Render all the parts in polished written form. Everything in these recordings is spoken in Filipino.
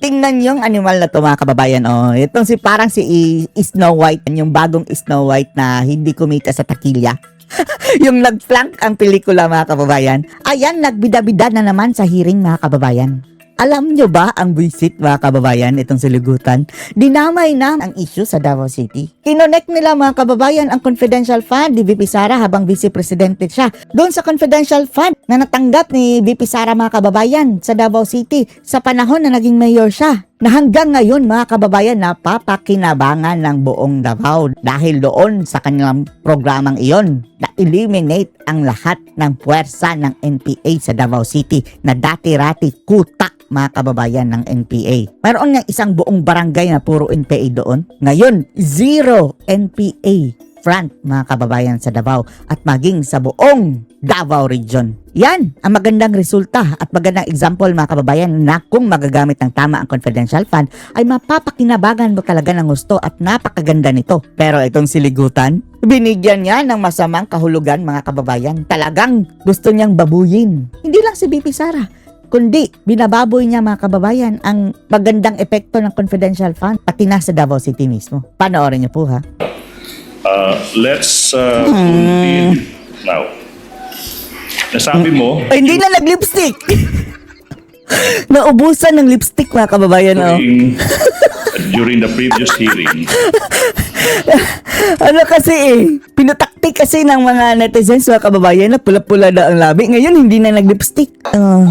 Tingnan yung animal na to mga kababayan. Oh, itong si parang si Snow White, yung bagong Snow White na hindi kumita sa takilya. Yung nag-flank ang pelikula mga kababayan. Ayan, nagbida-bida na naman sa hearing mga kababayan. Alam nyo ba ang visit mga kababayan itong silugutan? Dinamay na ang issue sa Davao City. Kinonek nila mga kababayan ang confidential fund ni VP Sara habang vice presidente siya. Doon sa confidential fund na natanggap ni VP Sara mga kababayan sa Davao City sa panahon na naging mayor siya. Na hanggang ngayon mga kababayan napapakinabangan ng buong Davao dahil doon sa kanilang programang iyon na-eliminate ang lahat ng puwersa ng NPA sa Davao City na dati-rati kuta mga kababayan ng NPA. Mayroon nga isang buong barangay na puro NPA doon. Ngayon, zero NPA front mga kababayan sa Davao at maging sa buong Davao region. Yan ang magandang resulta at magandang example mga kababayan na kung magagamit ng tama ang confidential fund ay mapapakinabangan mo talaga ng gusto at napakaganda nito. Pero itong siligutan, binigyan niya ng masamang kahulugan mga kababayan. Talagang gusto niyang babuyin. Hindi lang si BP Sara, kundi binababoy niya mga kababayan ang magandang epekto ng confidential fund pati na sa Davao City mismo. Panoorin niyo po ha. Let's proceed now. Nasabi mo Ay, hindi na nag-lipstick. Naubusan ng lipstick mga kababayan. Oh. during the previous hearing, Ano kasi pinutaktik kasi ng mga netizens mga kababayan na pula-pula na ang labi. Ngayon hindi na nag-lipstick.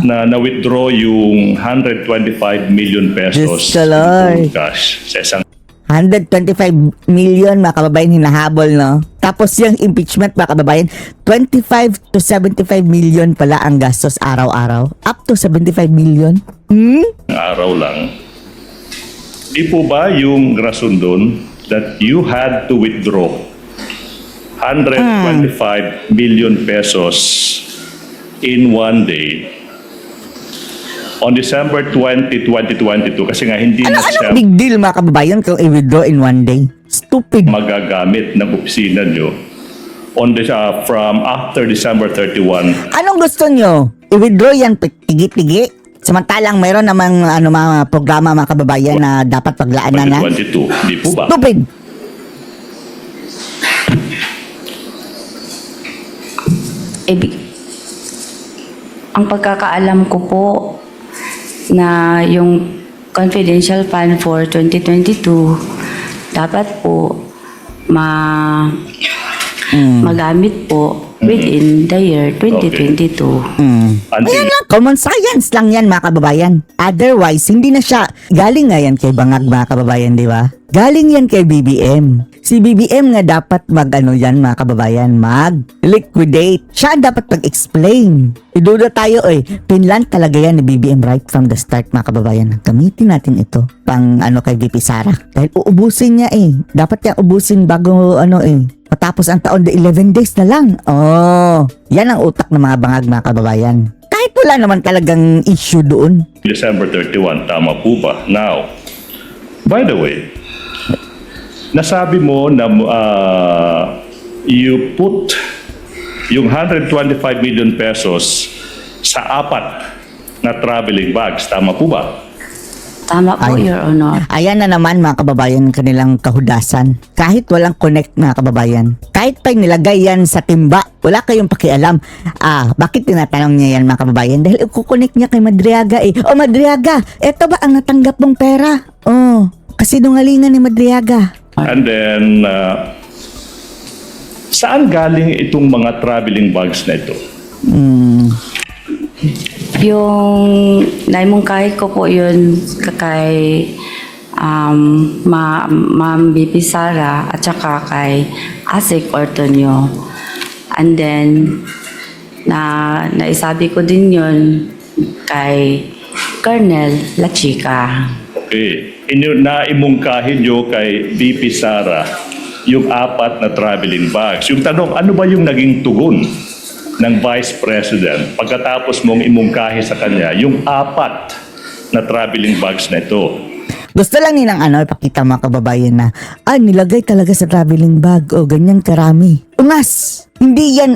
na-withdraw yung 125 million pesos Diyos ko, Lord. in cash sa isang 125 million mga kababayan hinahabol, no? Tapos yung impeachment mga kababayan, 25 to 75 million pala ang gastos araw-araw. Up to 75 million. araw lang. Di po ba yung rason doon that you had to withdraw 125 million pesos in one day on December 20, 2022 kasi nga hindi na siya Big deal mga kababayan kung i-withdraw in one day. Stupid. magagamit ng opisina nyo on the, from after December 31. Anong gusto nyo? I-withdraw yan tigi-tigi? Samantalang mayroon namang mga programa mga kababayan na dapat paglaanan na. 2022. Di po ba? Stupid. Ang pagkakaalam ko po na yung confidential fund for 2022 dapat po magamit po within the year 2022. Until Ayan lang, common science lang yan mga kababayan. Otherwise, hindi na siya. Galing nga yan kay Bangag mga kababayan, di ba? Galing yan kay BBM. Si BBM nga dapat yan mga kababayan, mag-liquidate. Siya ang dapat mag-explain. Iduda tayo Pinland talaga yan ni BBM right from the start mga kababayan. Gamitin natin ito pang kay VP Sara. Dahil uubusin niya Dapat niya ubusin bago matapos ang taon, 11 days na lang. Yan ang utak ng mga Bangag mga kababayan. Kahit wala naman talagang issue doon. December 31, tama po ba? Now, by the way, nasabi mo na you put yung 125 million pesos sa 4 na traveling bags. Tama po ba? Tama po, Your Honor. Ayan na naman mga kababayan kanilang kahudasan. Kahit walang connect mga kababayan. Kahit pa nilagay yan sa timba, wala kayong pakialam. Bakit tinatanong niya yan mga kababayan? Dahil ikukonect niya kay Madriaga Madriaga, eto ba ang natanggap mong pera? Kasi nungalingan ni Madriaga. And then, saan galing itong mga traveling bags na ito? Yung naimungkahi ko po yun kay Ma'am BP Sara at saka kay Asik Ortonio. And then, naisabi ko din yun kay Colonel La Chica. Okay. Naimungkahin nyo kay VP Sara yung 4 na traveling bags. Yung tanong, ano ba yung naging tugon ng Vice President pagkatapos mong imungkahi sa kanya yung 4 na traveling bags na ito? Gusto lang nilang ipakita mga kababayan na nilagay talaga sa traveling bag ganyan karami. Ungas! Hindi yan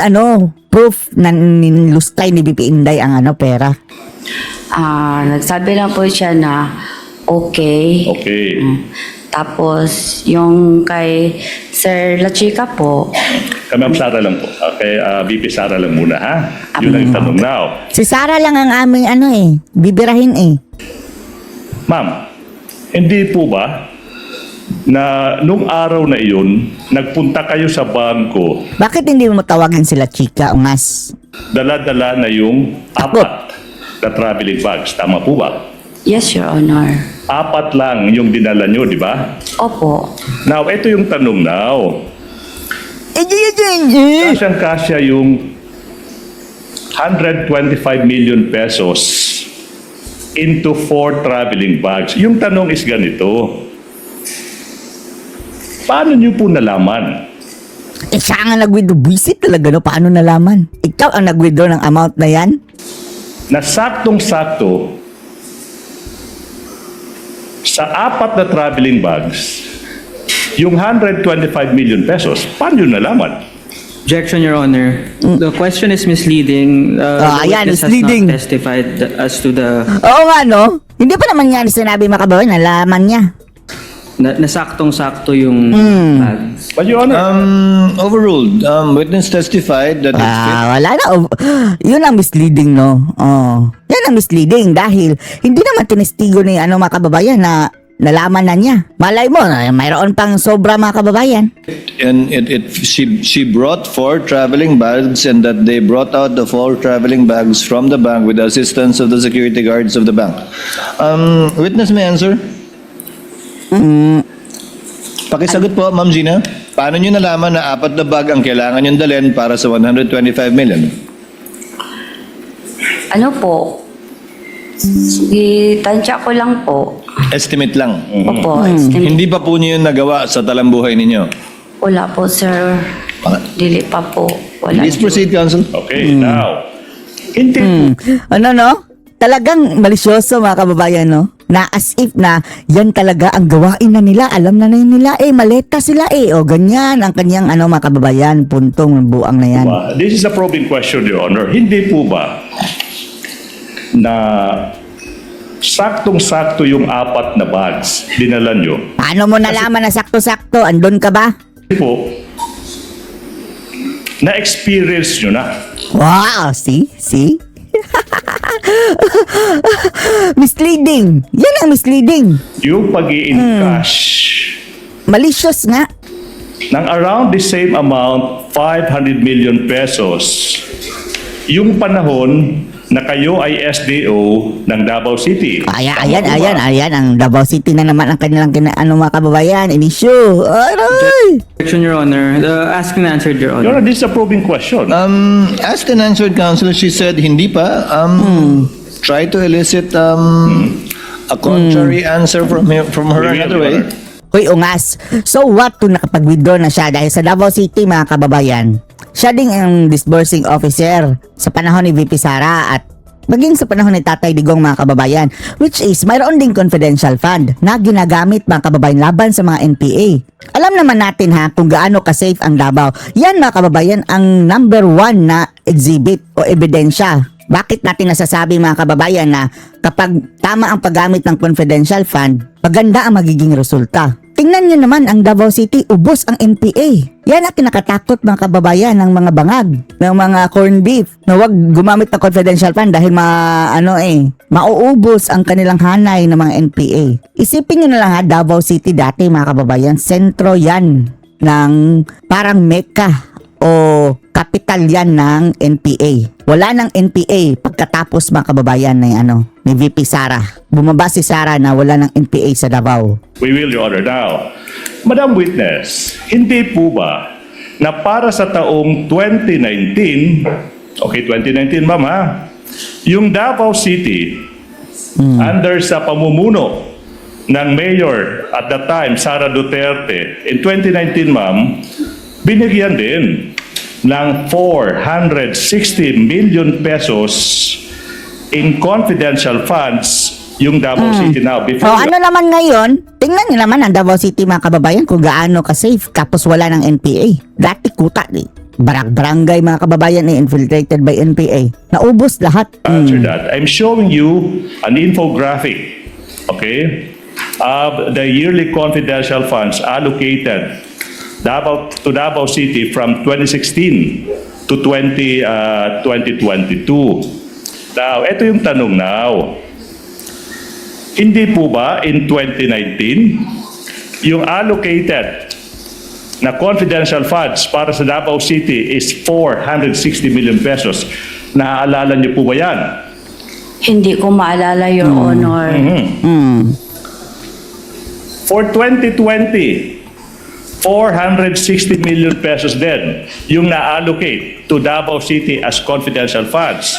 proof na nilustay ni BP Inday ang pera. Nagsabi lang po siya na okay. Okay. Tapos, yung kay Sir La Chica po, Kay Ma'am Sara lang po. Kay VP Sara lang muna, ha? Yun lang yung tanong now. Si Sara lang ang aming bibirahin Ma'am, hindi po ba na nung araw na iyon, nagpunta kayo sa bangko, Bakit hindi mo tawagin sila chika, ungas? dala-dala na yung apat na traveling bags. Tama po ba? yes, Your Honor. Apat lang yung dinala nyo, di ba? Opo. Now, ito yung tanong now. Kasyang-kasya yung 125 million pesos into 4 traveling bags. Yung tanong is ganito. Paano nyo po nalaman? Siya nga nag-withdraw. Buisit talaga, no? Paano nalaman? Ikaw ang nag-withdraw ng amount na yan? Na saktong-sakto sa apat na traveling bags, yung 125 million pesos, paano nyo nalaman? Objection, Your Honor. The question is misleading. The ayan, witness misleading. has not testified as to the Oo nga, no? Hindi pa naman nga sinabi makabawi, nalaman niya. nasaktong-sakto yung bags. But Your Honor, Overruled. Witness testified that it's Wala na. Yun ang misleading, no? Oh. Yan ang misleading dahil hindi naman tinestigo ni mga kababayan na nalaman na niya. Malay mo, mayroon pang sobra mga kababayan. and she brought 4 traveling bags, and that they brought out the 4 traveling bags from the bank with the assistance of the security guards of the bank. Witness may answer. Pakisagot po, Ma'am Gina. Paano nyo nalaman na 4 na bag ang kailangan nyo dalhin para sa 125 million? Ano po? Itansya ko lang po. Estimate lang. Opo, estimate. Hindi pa po nyo yun nagawa sa talambuhay ninyo. Wala po, sir. Dili pa po. Wala. Please proceed, Counsel. okay, now, hindi Ano, no? Talagang malisyoso mga kababayan, no? Na as if na yan talaga ang gawain na nila. Alam na nila, maleta sila O ganyan ang kanyang mga kababayan. Puntong buang na yan. This is a probing question, Your Honor. Hindi po ba na saktong-sakto yung 4 na bags dinala nyo? Paano mo nalaman na sakto-sakto? Andun ka ba? Hindi po, na-experience nyo na. Wow, see? Misleading. Yan ang misleading. Yung pag-i-encash Malicious nga. ng around the same amount, 500 million pesos, yung panahon na kayo ay SDO ng Davao City. Ayan. Ang Davao City na naman ang kanilang mga kababayan. Inisyu. Aray! Objection, Your Honor. The asked and answered, Your Your Honor. Honor, this is a probing question. Asked and answered, Counsel, she said hindi pa. Try to elicit a contrary answer from her We will, another Your way. Honor. Hoy, ungas. So what kung nakapag-withdraw na siya dahil sa Davao City, mga kababayan? Siya ding ang disbursing officer sa panahon ni VP Sara at maging sa panahon ni Tatay Digong, mga kababayan, which is mayroon ding confidential fund na ginagamit, mga kababayan, laban sa mga NPA. Alam naman natin kung gaano ka-safe ang Davao. Yan, mga kababayan, ang number 1 na exhibit o ebidensya. Bakit natin nasasabi, mga kababayan, na kapag tama ang paggamit ng confidential fund, maganda ang magiging resulta? Tingnan nyo naman ang Davao City, ubos ang NPA. Yan ang kinakatakot, mga kababayan, ng mga bangag, ng mga corned beef, na wag gumamit ng confidential fund dahil mauubos ang kanilang hanay ng mga NPA. Isipin nyo na lang Davao City dati, mga kababayan, sentro yan ng parang Mecca o kapital yan ng NPA. Wala ng NPA pagkatapos, mga kababayan, ni VP Sara. Bumaba si Sara na wala ng NPA sa Davao. We will, Your Honor. Now, Madam Witness, hindi po ba na para sa taong 2019, okay, 2019, ma'am, yung Davao City, under sa pamumuno ng Mayor at the time, Sara Duterte, in 2019, ma'am, binigyan din ng 460 million pesos in confidential funds yung Davao City now. Before O ano naman ngayon, tingnan nyo naman ang Davao City, mga kababayan, kung gaano ka-safe tapos wala ng NPA. Dati kuta barangay, mga kababayan, infiltrated by NPA. Naubos lahat. answer that, I'm showing you an infographic, okay, the yearly confidential funds allocated to Davao City from 2016 to 2022. Now, ito yung tanong now. Hindi po ba in 2019, yung allocated na confidential funds para sa Davao City is 460 million pesos. Naaalala niyo po ba yan? Hindi ko maalala, Your Honor. For 2020, 460 million pesos din yung na-allocate to Davao City as confidential funds.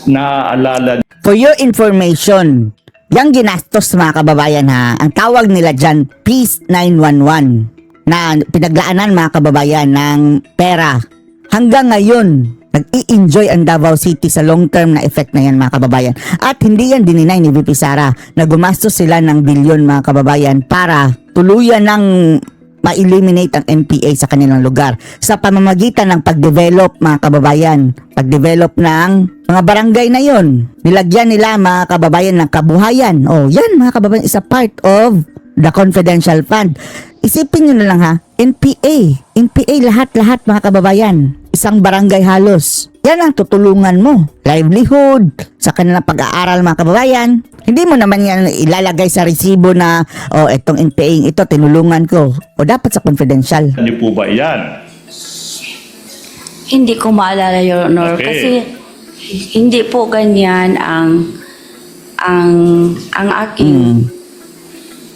Naaalala For your information, yung ginastos mga kababayan ha, ang tawag nila dyan, Peace 911, na pinaglaanan mga kababayan ng pera. Hanggang ngayon, nag-i-enjoy ang Davao City sa long-term na effect na yan mga kababayan. At hindi yan dininay ni VP Sara na gumastos sila ng bilyon mga kababayan para tuluyan ng ma-eliminate ang NPA sa kanilang lugar sa pamamagitan ng pag-develop mga kababayan, pag-develop ng mga barangay na yon. Nilagyan nila mga kababayan ng kabuhayan. Oh, yan mga kababayan is a part of the confidential fund. Isipin nyo na lang ha, NPA lahat-lahat mga kababayan. Isang barangay halos. Yan ang tutulungan mo. Livelihood, sa kanilang pag-aaral mga kababayan. Hindi mo naman yan ilalagay sa resibo na, oh, etong NPA ito, tinulungan ko. O dapat sa confidential. niyo po ba yan? Hindi ko maalala, Your Honor. Okay. Kasi hindi po ganyan ang aking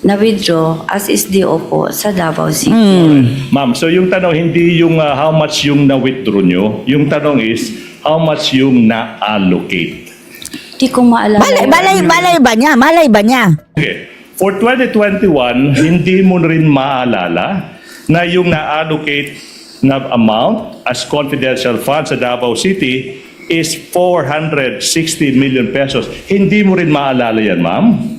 na-withdraw as SDO po sa Davao City. Ma'am, so yung tanong hindi yung how much yung na-withdraw nyo, yung tanong is how much yung na-allocate. Hindi ko maalala. Malay ba niya? Okay. For 2021, hindi mo rin maalala na yung na-allocate na amount as confidential funds sa Davao City is 460 million pesos. Hindi mo rin maalala yan, ma'am?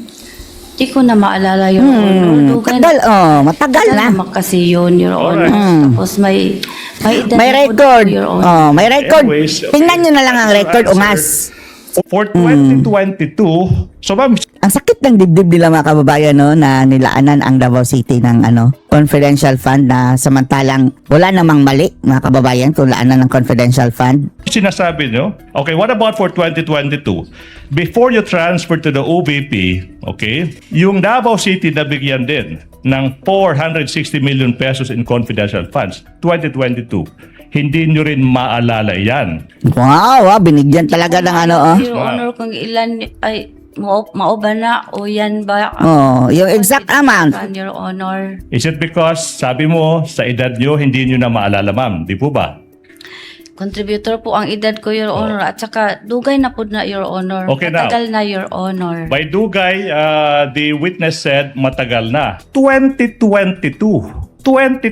Hindi ko na maalala, Your Honor. Matagal na. Naman kasi yun, Your Honor. Alright. Tapos may edad May na po record. dito, Your Honor. Oh, may record. Anyways, okay. Tingnan nyo na lang ang That's record, your ungas. answer. For 2022, so ma'am, Ang sakit ng dibdib nila mga kababayan no, na nilaanan ang Davao City ng confidential fund na samantalang wala namang mali mga kababayan kung laanan ng confidential fund. sinasabi nyo, okay, what about for 2022? Before you transfer to the OVP, okay, yung Davao City nabigyan din ng 460 million pesos in confidential funds, 2022. Hindi nyo rin maalala yan. Wow, binigyan talaga ng Your Honor, kung ilan ay mauba na o yan ba? yung exact amount. Your Honor. Is it because, sabi mo, sa edad nyo, hindi nyo na maalala, ma'am? Di po ba? Contributor po ang edad ko, Your Honor. At saka, dugay na po na, Your Honor. Okay, now. Matagal na, Your Honor. By Dugay, the witness said matagal na. 2022, 4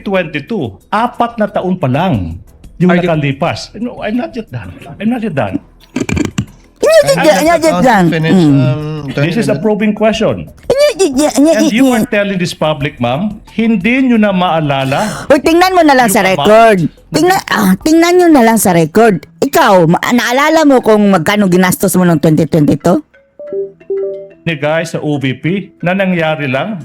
na taon pa lang yung Are you- nakalipas. No, I'm not yet done. This is a probing question. And you are telling this public, ma'am, hindi nyo na maalala? Uy, tingnan mo na lang sa Yung record. Tingnan nyo na lang sa record. Ikaw, naalala mo kung magkano ginastos mo noong 2022? Ni guys sa OVP na nangyari lang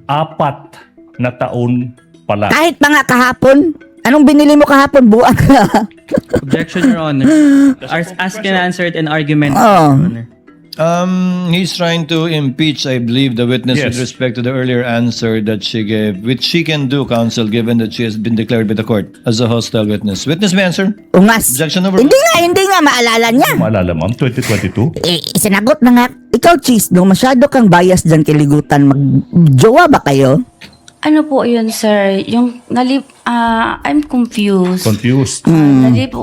4 na taon pa lang. Kahit pa nga kahapon, anong binili mo kahapon? Buwag na. Objection, Your Honor. Ask and answered an argument, Oh. Your Honor. He's trying to impeach, I believe, the witness Yes. with respect to the earlier answer that she gave, which she can do, counsel, given that she has been declared by the court as a hostile witness. Witness may answer. Ungas. Objection number Hindi nga maalala niya. Maalala, ma'am, 2022? Sinagot na nga. Ikaw, Cheese, no, masyado kang bias dyan kiligutan. Mag-jowa ba kayo? Ano po yun, sir? Yung I'm confused. Confused.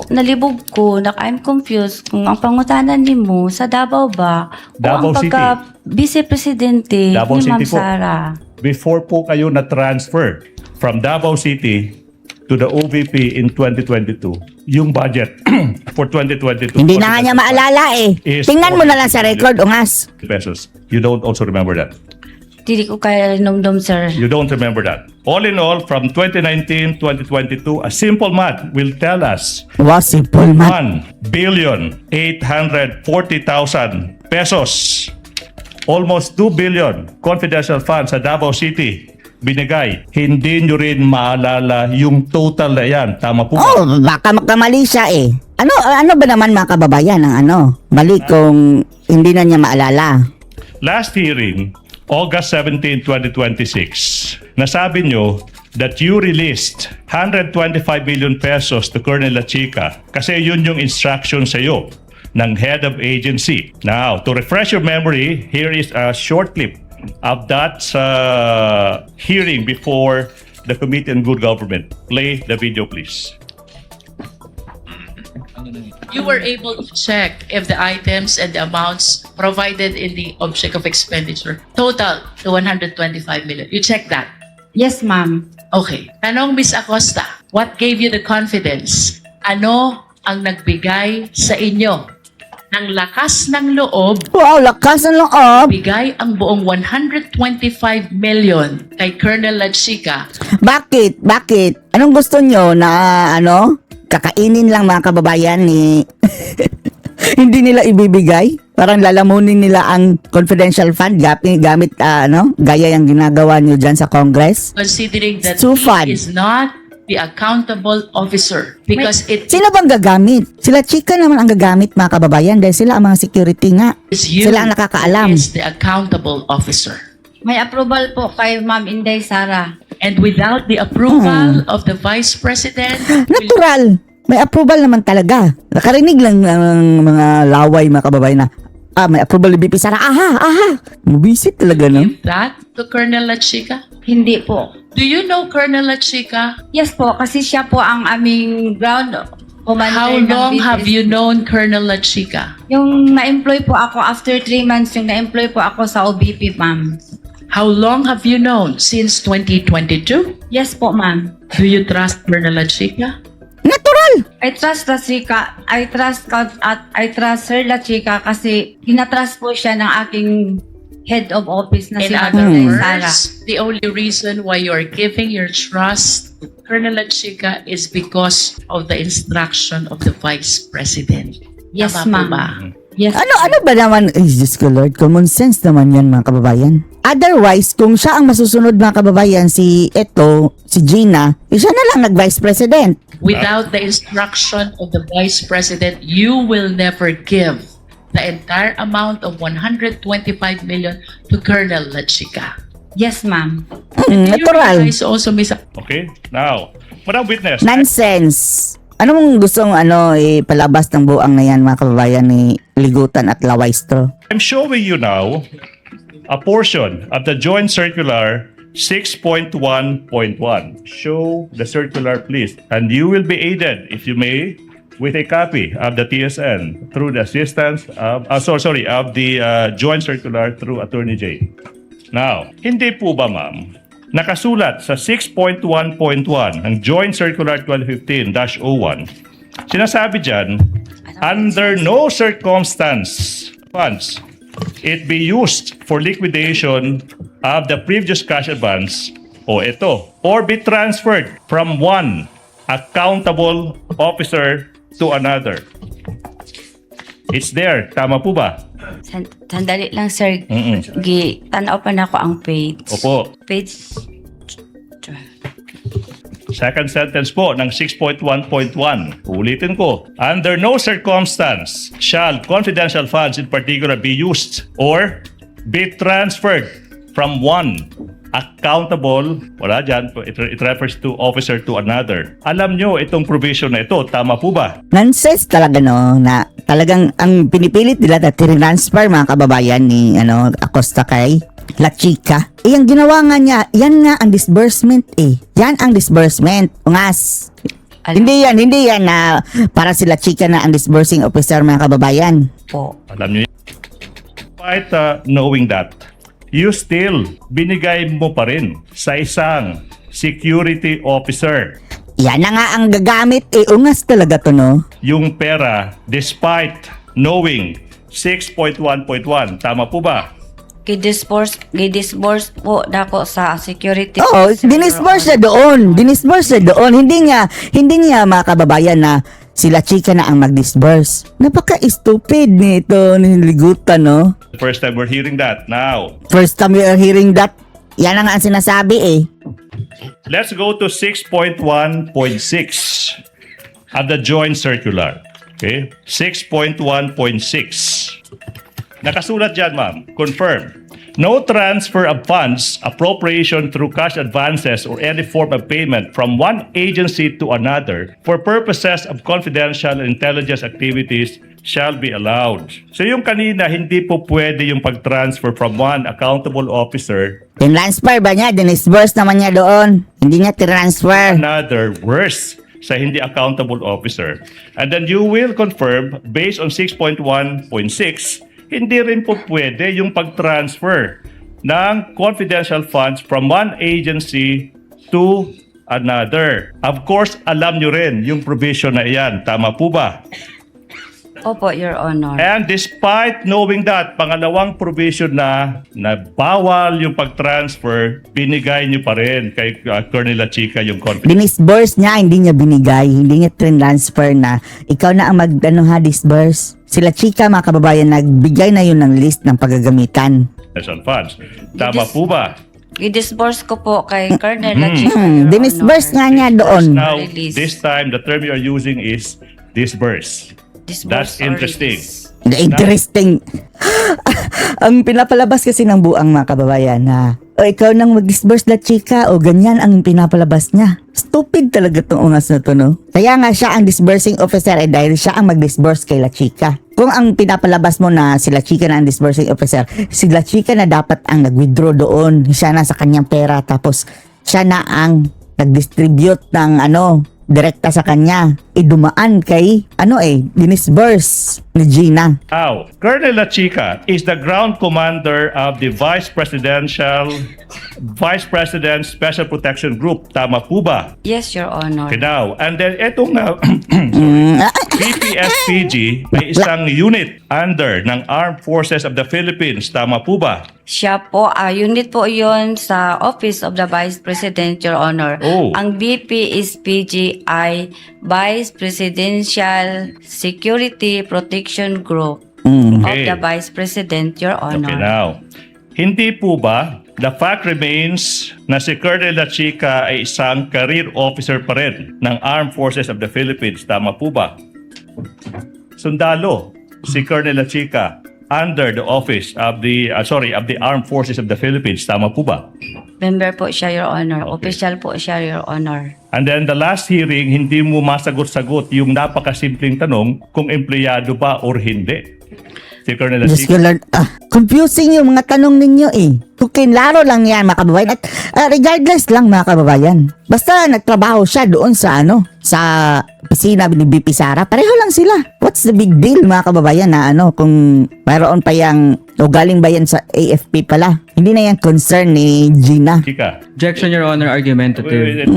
Nalibog ko na I'm confused kung ang pangutanan ni mo sa Davao ba Davao o ang pagka-vice-presidente Davao ni Ma'am City po. Sara. Before po kayo na-transfer from Davao City to the OVP in 2022, yung budget for 2022. Hindi na nga niya maalala eh. Is Tingnan mo na lang sa 400 record, ungas. pesos. You don't also remember that. Dili ko kaya nomdom, sir. You don't remember that. All in all, from 2019, 2022, a simple math will tell us Wow, simple man. 1,840,000 pesos almost 2 billion confidential funds sa Davao City binigay. Hindi nyo rin maalala yung total na yan. Tama po ba? Oh, baka magkamali siya eh. Ano ba naman mga kababayan ang mali kung hindi na niya maalala? Last hearing, August 17, 2026, nasabi nyo that you released 125 million pesos to Colonel Lachica kasi yun yung instruction sa iyo ng head of agency. Now, to refresh your memory, here is a short clip of that hearing before the Committee on Good Government. Play the video, please. You were able to check if the items and the amounts provided in the object of expenditure total to 125 million. You checked that? Yes, ma'am. Okay. Tanong, Ms. Acosta, what gave you the confidence? Ano ang nagbigay sa inyo ng lakas ng loob Wow, lakas ng loob. bigay ang buong 125 million kay Colonel Lachica? Bakit? Anong gusto nyo na kakainin lang mga kababayan ni hindi nila ibibigay? Parang lalamunin nila ang confidential fund gamit gaya yung ginagawa nyo dyan sa Congress? Considering that Too he fun. is not the accountable officer because it Sino bang gagamit? Sila chika naman ang gagamit mga kababayan dahil sila ang mga security nga. is you Sila ang nakakaalam. who is the accountable officer. May approval po kay Ma'am Inday Sara. And without the approval of the Vice President, Natural. May approval naman talaga. Nakarinig lang ng mga laway mga kababayan na may approval ni BP Sara. Aha. Bubisit talaga, no? give that to Colonel Lachica? Hindi po. Do you know Colonel Lachica? Yes po, kasi siya po ang aming ground commander How ng long have BPS. you known Colonel Lachica? Yung na-employ po ako after 3 months, yung na-employ po ako sa OBP, ma'am. How long have you known? Since 2022? Yes po, ma'am. Do you trust Colonel Lachica? Natural. I trust Sir La Chica kasi ginatrust po siya ng aking head of office na si In Ma'am other Inday Sara. words, the only reason why you are giving your trust to Colonel Lachica is because of the instruction of the Vice President. Yes, Tama po ma'am. ba? Yes. Ano ba naman? Ay, Diyos ko Lord, common sense naman yan mga kababayan. Otherwise, kung siya ang masusunod mga kababayan, si Gina, siya na lang nag-Vice President. Without the instruction of the Vice President, you will never give the entire amount of 125 million to Colonel Lachica. Yes, ma'am. Do you Natural. realize also, Ms. Okay? Now, Madam Witness, Nonsense. Ano mong gustong palabas ng buang na yan mga kababayan ni Ligutan at Lawistro? I'm showing you now a portion of the Joint Circular 6.1.1. Show the circular, please. And you will be aided, if you may, with a copy of the TSN through the assistance of, of the Joint Circular through Attorney J. Now, hindi po ba ma'am, nakasulat sa 6.1.1 ng Joint Circular 1215-01, sinasabi dyan, under no circumstance, funds, it be used for liquidation of the previous cash advance, or be transferred from one accountable officer to another. It's there. Tama po ba? Sandali lang, sir. Tanaw pa na ako ang page. Opo. Page. Second sentence po ng 6.1.1. Ulitin ko. Under no circumstance shall confidential funds in particular be used or be transferred from one accountable, wala dyan, it refers to officer to another. Alam nyo itong provision na ito, tama po ba? Nonsense talaga na talagang ang pinipilit nila na transfer mga kababayan ni Acosta kay La Chica. Ang ginawa nga niya, yan nga ang disbursement Yan ang disbursement. Ungas. Hindi yan na para si La Chica na ang disbursing officer mga kababayan. Po. Alam nyo yun. Despite knowing that, you still binigay mo pa rin sa isang security officer Yan na nga ang gagamit. Ungas talaga to, no? yung pera despite knowing 6.1.1. Tama po ba? Gidisburse po dako sa security. Oo, officer, dinisburse Your na doon. Hindi niya mga kababayan na sila chika na ang mag-disburse. Napaka-stupid nito, niligutan, no? First time we're hearing that. Now, First time we are hearing that. Yan ang nga ang sinasabi eh. let's go to 6.1.6 of the joint circular. Okay? 6.1.6. Nakasulat dyan, ma'am. Confirm. No transfer of funds, appropriation through cash advances or any form of payment from one agency to another for purposes of confidential intelligence activities shall be allowed. So yung kanina, hindi po pwede yung pag-transfer from one accountable officer Tinransfer ba niya? Dinisburse naman niya doon. Hindi niya tinransfer. another, worse, sa hindi accountable officer. And then you will confirm, based on 6.1.6, hindi rin po pwede yung pag-transfer ng confidential funds from one agency to another. Of course, alam nyo rin yung provision na iyan. Tama po ba? Opo, Your Honor. And despite knowing that, pangalawang provision na bawal yung pag-transfer, binigay nyo pa rin kay Colonel Chica yung confidential. Dinisburse niya, hindi niya binigay. Hindi niya tinransfer na ikaw na ang disburse. Sila chika, mga kababayan, nagbigay na yun ng list ng paggagamitan. Funds. Tama po ba? I-disburse ko po kay Colonel Chica, Your Dinisburse Honor. nga niya doon. Now, Release. this time, the term you are using is disburse. Disburse That's or interesting. release. Interesting. Ang pinapalabas kasi ng buang, mga kababayan, na o ikaw nang mag-disburse la chika o ganyan ang pinapalabas niya. Stupid talaga tong ungas na to, no? Kaya nga siya ang disbursing officer dahil siya ang mag-disburse kay la chika. Kung ang pinapalabas mo na sila chika na ang disbursing officer, sila chika na dapat ang nag-withdraw doon. Siya na sa kanyang pera tapos siya na ang nag-distribute ng direkta sa kanya. Idumaan kay dinisburse ni Gina. Now, Colonel La Chica is the ground commander of the Vice President Special Protection Group. Tama po ba? Yes, Your Honor. Okay, now, and then etong BPSPG may isang unit under ng Armed Forces of the Philippines. Tama po ba? Siya po, unit po yon sa Office of the Vice President, Your Honor. Oh. Ang BP is PGI, Vice Presidential Security Protection Group of Okay. the Vice President, Your Okay, Honor. now, hindi po ba the fact remains na si Colonel La Chica ay isang career officer pa rin ng Armed Forces of the Philippines? Tama po ba? Sundalo, si Colonel La Chica under the office of the Armed Forces of the Philippines. Tama po ba? Member po siya, Your Honor. Okay. Official po siya, Your Honor. And then the last hearing, hindi mo masagot-sagot yung napakasimpleng tanong kung empleyado ba or hindi. Si Colonel La Diyos ko Chica. Lord, confusing yung mga tanong ninyo eh. Laro lang yan, mga kababayan. At regardless lang, mga kababayan. Basta nagtrabaho siya doon sa sa opisina ni BP Sara, pareho lang sila. What's the big deal, mga kababayan, na kung mayroon pa yung o galing ba yan sa AFP pala? Hindi na yan concern ni Gina. Chica. Objection, Your Honor, argumentative. Wait.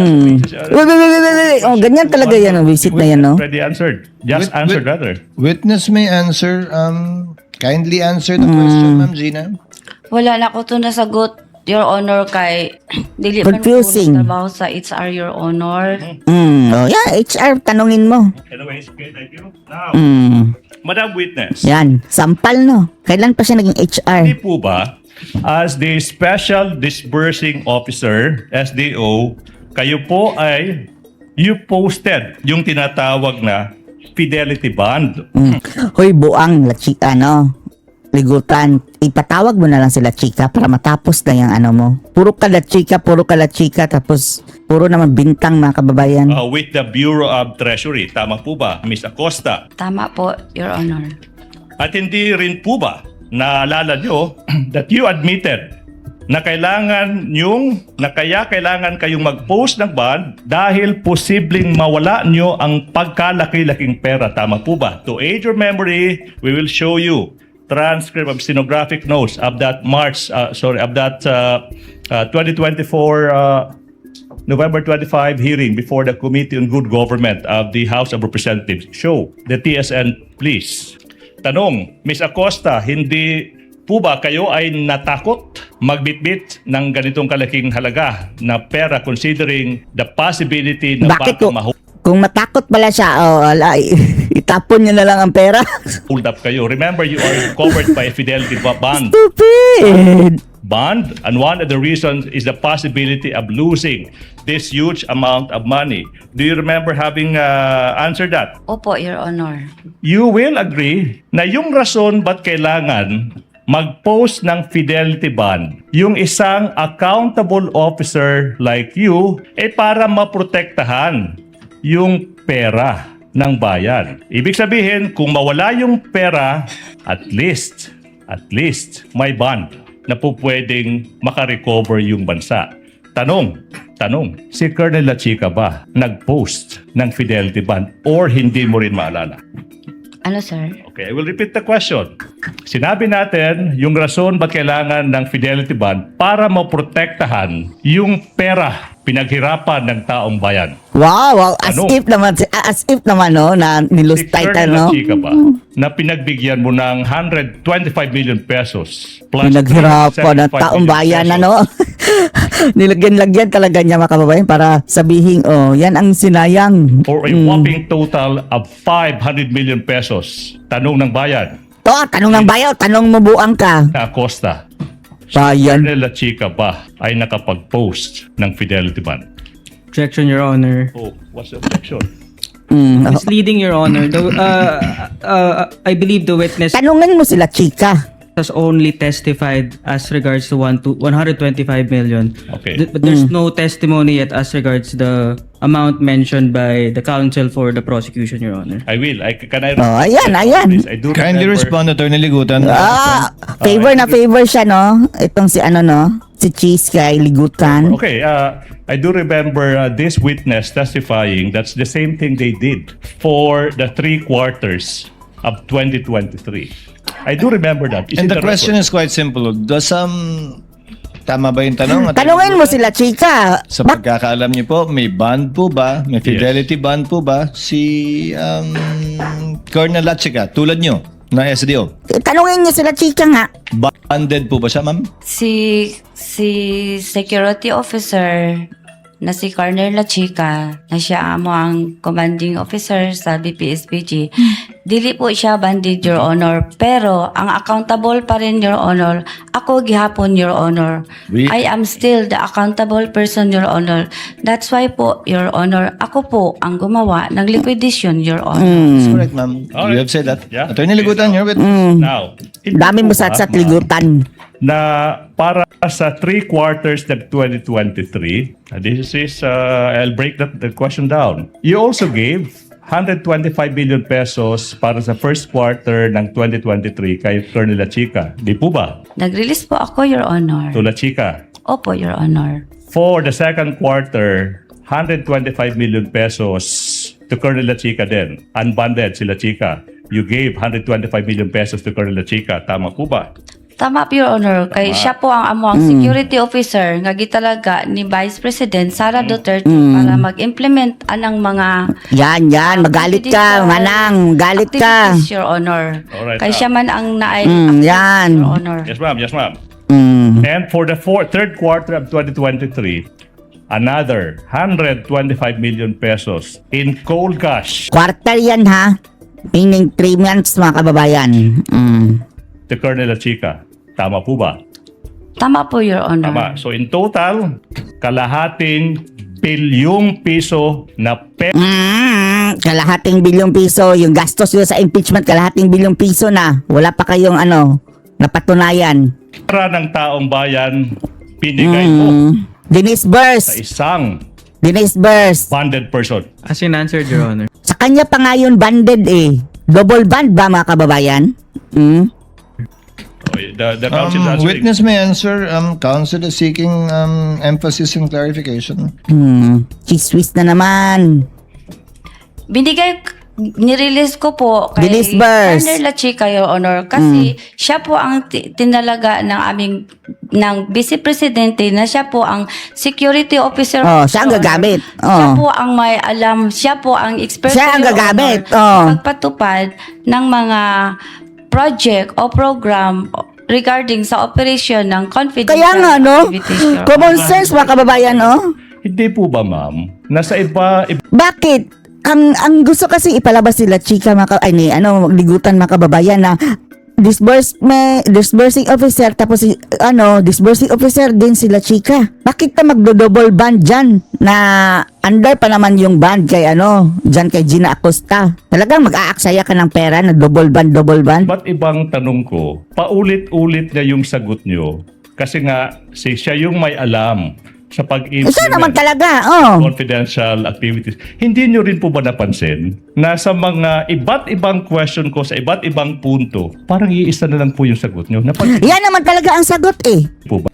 Oh, ganyan talaga yan ang visit na yan, no? Already answered. Just answered rather. Witness may answer. Kindly answer the question, Ma'am Gina. Wala na ko ito nasagot, Your Honor, kay dili man po Confusing. trabaho sa HR, Your Honor. HR, tanungin mo. Anyways, okay, thank you. Now, Madam Witness, Yan, sampal, no? Kailan pa siya naging HR? hindi po ba, as the Special Disbursing Officer, SDO, kayo po ay, you posted yung tinatawag na fidelity bond. Hoy, buang, la chika, ligutan, ipatawag mo na lang sila chika para matapos na yung mo. Puro ka la chika, tapos puro naman bintang, mga kababayan. With the Bureau of Treasury. Tama po ba, Ms. Acosta? Tama po, Your Honor. At hindi rin po ba naalala nyo that you admitted na kaya kailangan kayong mag-post ng bond dahil posibleng mawala nyo ang pagkalaki-laking pera. Tama po ba? To aid your memory, we will show you transcript of stenographic notes of that 2024 November 25 hearing before the Committee on Good Government of the House of Representatives. Show the TSN, please. Tanong, Ms. Acosta, hindi po ba kayo ay natakot magbitbit ng ganitong kalaking halaga na pera considering the possibility na Bakit baka po? Kung matakot pala siya, ala, itapon niya na lang ang pera. Hold up kayo. Remember, you are covered by a fidelity bond. Stupid! Bond, and one of the reasons is the possibility of losing this huge amount of money. Do you remember having answered that? Opo, Your Honor. You will agree na yung rason ba't kailangan mag-post ng fidelity bond yung isang accountable officer like you para maprotektahan yung pera ng bayan. Ibig sabihin, kung mawala yung pera, at least may bond na po pwedeng makarecover yung bansa. Tanong, si Colonel La Chica ba nag-post ng fidelity bond or hindi mo rin maalala? Ano, sir? Okay, I will repeat the question. Sinabi natin yung rason ba't kailangan ng fidelity bond para maprotektahan yung pera pinaghirapan ng taong bayan. Wow, as Ano? if naman, no, na nilus Si title, Colonel no? La Chica ba na pinagbigyan mo ng 125 million pesos plus Pinaghirapan ng 75 taong million bayan, pesos ano? Nilagyan talaga niya, mga kababayan, para sabihin, yan ang sinayang. for a whopping total of 500 million pesos. Tanong ng bayan Tanong ng bayaw, tanong mo buang ka. na Acosta. Bayan. Colonel La Chica ba ay nakapag-post ng fidelity bond? Objection, Your Honor. Oh, what's the objection? Misleading, Your Honor. I believe the witness Tanungan mo sila, chika. has only testified as regards to 125 million. Okay. But there's no testimony yet as regards the amount mentioned by the counsel for the prosecution, Your Honor. I will. Can I Ayan. Please, I do Kindly remember- respond, Attorney Ligutan. Favor na favor siya, no? Itong si si Cheese kay Ligutan. Okay, I do remember this witness testifying that's the same thing they did for the 3 quarters of 2023. I do remember that. It's And in the question record. is quite simple. Tama ba yung tanong? Attorney Tanungin mo Ligutan? sila, chika. Sa pagkakaalam niyo po, may bond po ba? May fidelity bond po ba? Si Colonel La Chica, tulad niyo, na SDO. Tanungin niyo sila, chika nga. Bonded po ba siya, ma'am? Si security officer na si Colonel La Chica, na siya amo ang commanding officer sa BPSPG, dili po siya banded, Your Honor. Pero ang accountable pa rin, Your Honor, ako gihapon, Your Honor. I am still the accountable person, Your Honor. That's why po, Your Honor, ako po ang gumawa ng liquidation, Your Honor. That's correct, ma'am. Alright. You have said that. Yeah. Attorney Ligutan, you're with Now, Dami mo sa Ligutan. na para sa 3 quarters ng 2023, this is, I'll break the question down. You also gave 125 million pesos para sa first quarter ng 2023 kay Colonel La Chica. Di po ba? Nag-release po ako, Your Honor. To La Chica. Opo, Your Honor. For the second quarter, 125 million pesos to Colonel La Chica din. Unbonded si La Chica. You gave 125 million pesos to Colonel La Chica. Tama po ba? Tama po, Your Honor. Kay siya po ang amuang security officer nga gitalaga ni Vice President Sara Duterte para mag-implement anang mga Yan. Magalit ka, judicial manang. Galit ka. activities, Your Honor. Alright, Kay siya man ang naay yan. Your Honor. Yes, ma'am. Yes, ma'am. Mm. And for the third quarter of 2023, another 125 million pesos in cold cash Quarter yan, ha? Meaning 3 months, mga kababayan. to Colonel La Chica. Tama po ba? Tama po, Your Honor. Tama. So in total, kalahating bilyong piso na Kalahating bilyong piso. Yung gastos yun sa impeachment, kalahating bilyong piso na. Wala pa kayong napatunayan. pera ng taong bayan binigay mo Denise sa Burst. isang Denise Burst. bonded person. As in answered, Your Honor. Sa kanya pa nga yun banded eh. Double band ba, mga kababayan? Okay, the council is answering. Witness may answer. Counsel is seeking emphasis and clarification. Chiswis na naman. Nirelease ko po kay Denise Burst. Colonel La Chica, Your Honor, kasi siya po ang tinalaga ng Vice Presidente na siya po ang security officer. Oh, siya ang Your Honor. gagamit. Siya Oh. po ang may alam, siya po ang expert. Siya ang Your gagamit. Honor, Oh. sa pagpatupad ng mga project o program regarding sa operation ng confidential Kaya nga, no? activities, Your Common Honor. sense, mga kababayan, Hindi po ba, ma'am? Nasa iba Bakit? ang gusto kasi ipalabas sila chika ligutan mga kababayan na disbursing officer tapos disbursing officer din sila chika. Bakit ka magdo-double band dyan na under pa naman yung band kay dyan kay Gina Acosta? Talagang mag-aaksaya ka ng pera na double band. Ba't ibang tanong ko, paulit-ulit niya yung sagot nyo kasi nga siya yung may alam sa Isa naman pag-implement talaga, confidential activities. Hindi nyo rin po ba napansin na sa mga iba't ibang question ko sa iba't ibang punto, parang iisa na lang po yung sagot nyo? Yan naman talaga ang sagot eh. Po ba?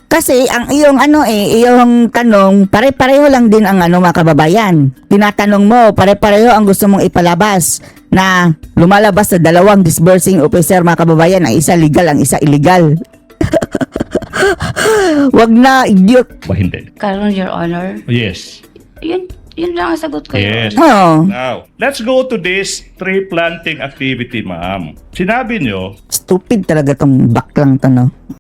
Kasi ang iyong tanong, pare-pareho lang din ang mga kababayan. Tinatanong mo, pare-pareho ang gusto mong ipalabas na lumalabas sa dalawang disbursing officer mga kababayan, ang isa legal, ang isa illegal. Wag na, idiot. Ba hindi? Karon, Your Honor. Yes. Yun lang ang sagot ko, Your Yes. Honor. Now, let's go to this tree planting activity, ma'am. Sinabi nyo, Stupid talaga tong baklang to, no?